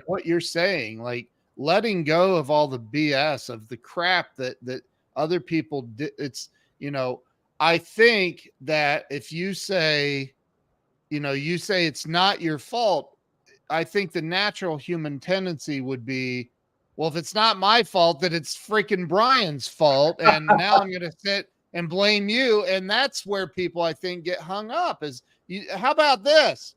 what you're saying, like letting go of all the BS, of the crap that other people did. It's, I think that if you say it's not your fault, I think the natural human tendency would be, well, if it's not my fault, then it's freaking Brian's fault. And now I'm going to sit and blame you. And that's where people, I think, get hung up is, how about this?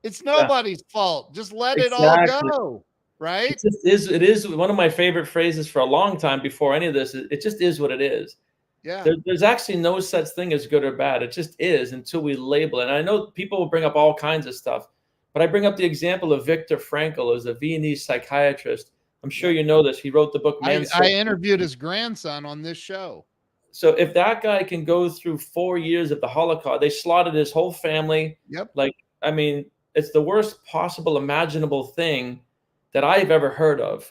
It's nobody's fault. Just let it all go. Right. It is one of my favorite phrases for a long time before any of this. It just is what it is. Yeah. There's actually no such thing as good or bad. It just is until we label it. And I know people will bring up all kinds of stuff, but I bring up the example of Viktor Frankl, who's a Viennese psychiatrist. I'm sure you know this. He wrote the book I interviewed his grandson on this show. So if that guy can go through 4 years of the Holocaust, they slaughtered his whole family. Yep. It's the worst possible imaginable thing that I've ever heard of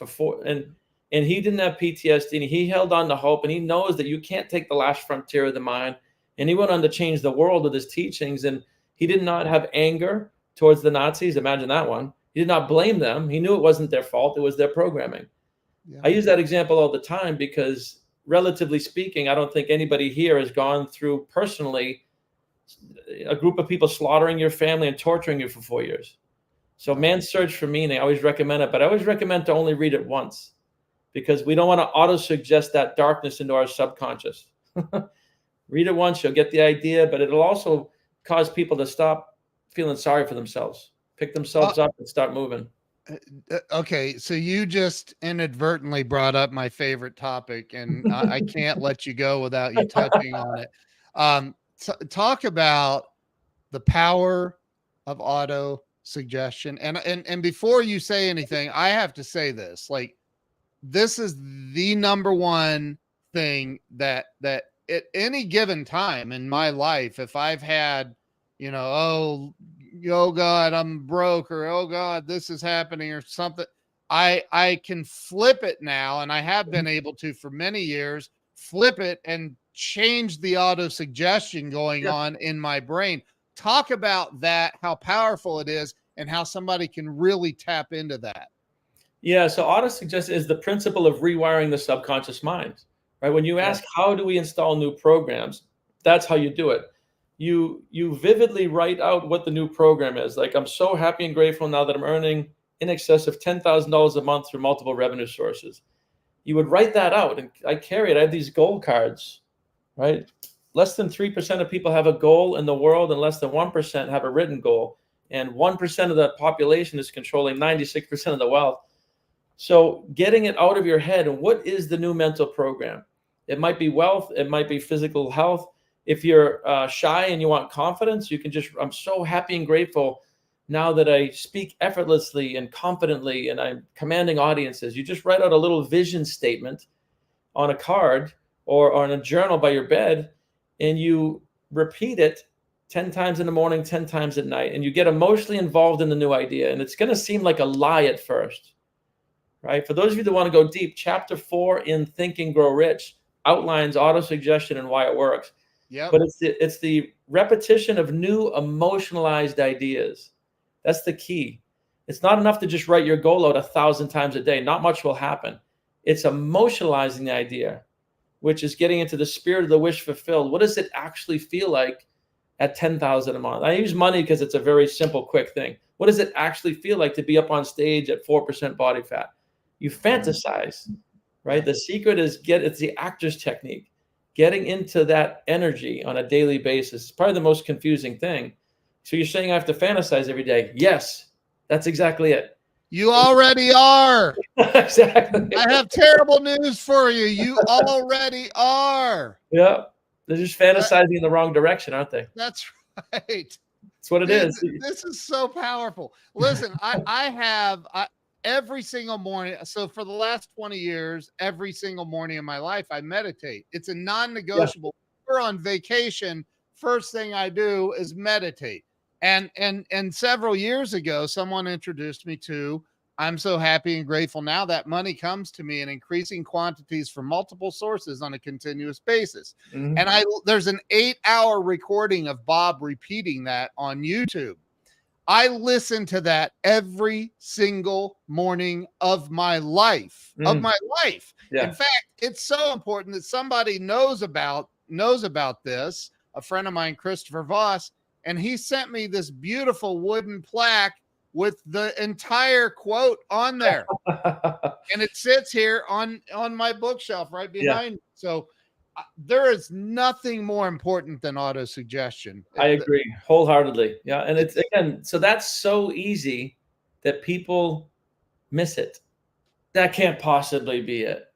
and he didn't have PTSD, and he held on to hope, and he knows that you can't take the last frontier of the mind. And he went on to change the world with his teachings, and he did not have anger towards the Nazis. Imagine that one. He did not blame them. He knew it wasn't their fault. It was their programming. Yeah. I use that example all the time because, relatively speaking, I don't think anybody here has gone through personally a group of people slaughtering your family and torturing you for 4 years. So Man's Search for Meaning, I always recommend it, but I always recommend to only read it once, because we don't want to auto-suggest that darkness into our subconscious. Read it once, you'll get the idea, but it'll also cause people to stop feeling sorry for themselves, pick themselves up and start moving. Okay, so you just inadvertently brought up my favorite topic, and I can't let you go without you touching on it. Talk about the power of auto suggestion. And before you say anything, I have to say this, like, this is the number one thing that at any given time in my life, if I've had, oh God, I'm broke, or oh God, this is happening or something, I can flip it now. And I have been able to for many years, flip it and change the auto suggestion going on in my brain. Talk about that, how powerful it is, and how somebody can really tap into that. Yeah, so auto-suggestion is the principle of rewiring the subconscious mind, right? When you ask, how do we install new programs? That's how you do it. You vividly write out what the new program is. Like, I'm so happy and grateful now that I'm earning in excess of $10,000 a month through multiple revenue sources. You would write that out, and I carry it. I have these goal cards, right? Less than 3% of people have a goal in the world, and less than 1% have a written goal. And 1% of the population is controlling 96% of the wealth. So getting it out of your head, and what is the new mental program? It might be wealth. It might be physical health. If you're shy and you want confidence, you can I'm so happy and grateful now that I speak effortlessly and confidently, and I'm commanding audiences. You just write out a little vision statement on a card or on a journal by your bed, and you repeat it 10 times in the morning, 10 times at night, and you get emotionally involved in the new idea. And it's going to seem like a lie at first, right? For those of you that want to go deep, chapter 4 in Think and Grow Rich outlines auto-suggestion and why it works. Yep. But it's the repetition of new emotionalized ideas. That's the key. It's not enough to just write your goal out 1,000 times a day. Not much will happen. It's emotionalizing the idea, which is getting into the spirit of the wish fulfilled. What does it actually feel like at 10,000 a month? I use money because it's a very simple, quick thing. What does it actually feel like to be up on stage at 4% body fat? You fantasize, right? The secret is it's the actor's technique. Getting into that energy on a daily basis is probably the most confusing thing. So you're saying I have to fantasize every day? Yes, that's exactly it. You already are. Exactly. I have terrible news for you. You already are. Yeah. They're just fantasizing in the wrong direction, aren't they? That's right. That's what it is. This is so powerful. Listen, I have every single morning. So for the last 20 years, every single morning in my life, I meditate. It's a non-negotiable. We're on vacation. First thing I do is meditate. And several years ago, someone introduced me to, I'm so happy and grateful now that money comes to me in increasing quantities from multiple sources on a continuous basis. Mhm. And there's an 8-hour recording of Bob repeating that on YouTube. I listen to that every single morning of my life, Yeah. In fact, it's so important that somebody knows about this. A friend of mine, Christopher Voss, and he sent me this beautiful wooden plaque with the entire quote on there. And it sits here on my bookshelf right behind me. So there is nothing more important than auto-suggestion. I agree wholeheartly. Yeah. And it's again, so that's so easy that people miss it. That can't possibly be it.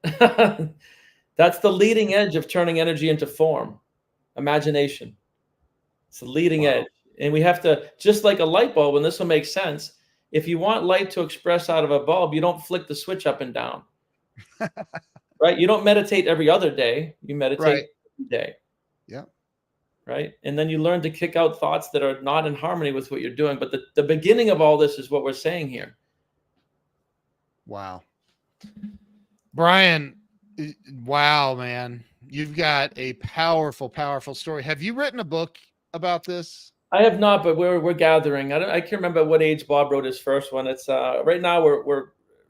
That's the leading edge of turning energy into form. Imagination. It's the leading edge. And we have to, just like a light bulb, and this will make sense. If you want light to express out of a bulb, you don't flick the switch up and down. Right? You don't meditate every other day. You meditate every day. Yeah. Right? And then you learn to kick out thoughts that are not in harmony with what you're doing. But the beginning of all this is what we're saying here. Wow. Brian, wow, man. You've got a powerful, powerful story. Have you written a book about this? I have not, but we're gathering. I can't remember at what age Bob wrote his first one. It's right now we're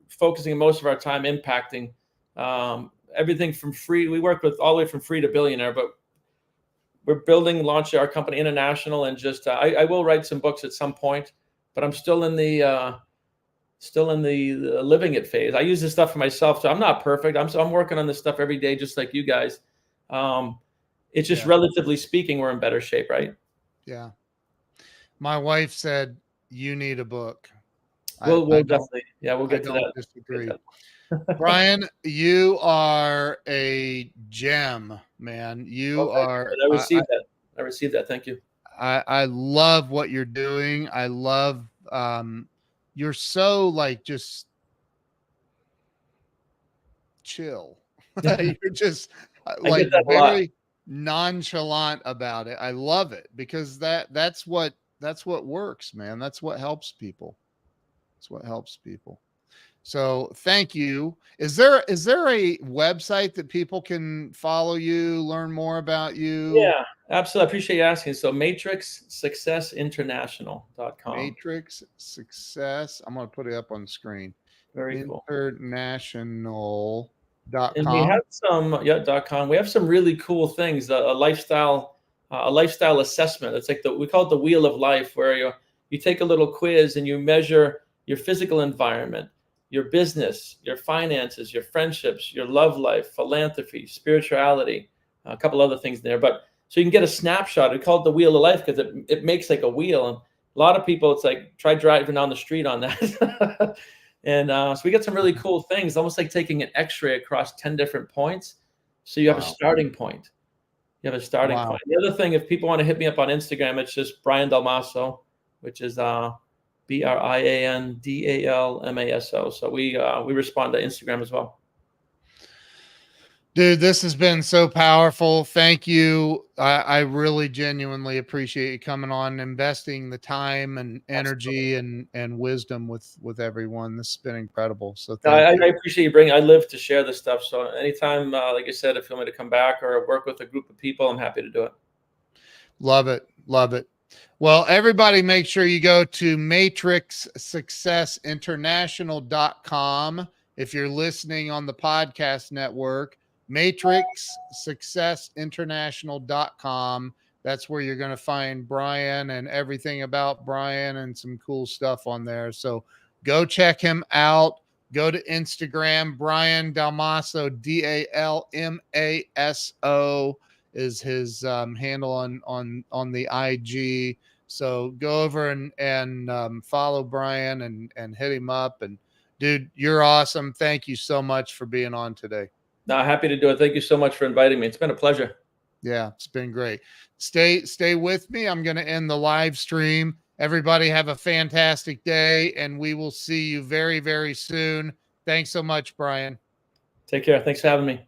focusing most of our time impacting everything from free. We work with all the way from free to billionaire, but we're launching our company international, and just I will write some books at some point, but I'm still in the living it phase. I use this stuff for myself, so I'm not perfect. I'm working on this stuff every day, just like you guys. It's just relatively speaking, we're in better shape, right? Yeah. My wife said you need a book. We'll definitely, we'll get to that. Disagree. Brian, you are a gem, man. You are. I received that. I received that. Thank you. I love what you're doing. I love. You're so like just chill. You're just like very nonchalant about it. I love it because that's what works, man. That's what helps people. That's what helps people. So thank you. Is there a website that people can follow you, learn more about you? Yeah, absolutely. I appreciate you asking. So matrixsuccessinternational.com. Matrix Success. I'm going to put it up on the screen. Very cool. International.com. And we have some .com. We have some really cool things. A lifestyle assessment. It's like we call it the wheel of life, where you take a little quiz and you measure your physical environment, your business, your finances, your friendships, your love life, philanthropy, spirituality, a couple other things there. But so you can get a snapshot. We call it the wheel of life because it makes like a wheel. And a lot of people, it's like, try driving down the street on that. And so we get some really cool things, almost like taking an x-ray across 10 different points. So you have a starting point. You have a starting point. The other thing, if people want to hit me up on Instagram, it's just Brian Dalmaso, which is BrianDalmaso. So we respond to Instagram as well. Dude, this has been so powerful. Thank you. I really genuinely appreciate you coming on, and investing the time and energy and wisdom with everyone. This has been incredible. So No, thank you. I appreciate you bringing. I live to share this stuff. So anytime, like I said, if you want me to come back or work with a group of people, I'm happy to do it. Love it. Love it. Well, everybody make sure you go to matrixsuccessinternational.com. If you're listening on the podcast network, matrixsuccessinternational.com. That's where you're going to find Brian and everything about Brian and some cool stuff on there. So go check him out. Go to Instagram, Brian Dalmaso, Dalmaso is his handle on the IG. So go over and follow Brian and hit him up. And dude, you're awesome. Thank you so much for being on today. No, happy to do it. Thank you so much for inviting me. It's been a pleasure. Yeah, it's been great. Stay with me. I'm going to end the live stream. Everybody have a fantastic day, and we will see you very, very soon. Thanks so much, Brian. Take care. Thanks for having me.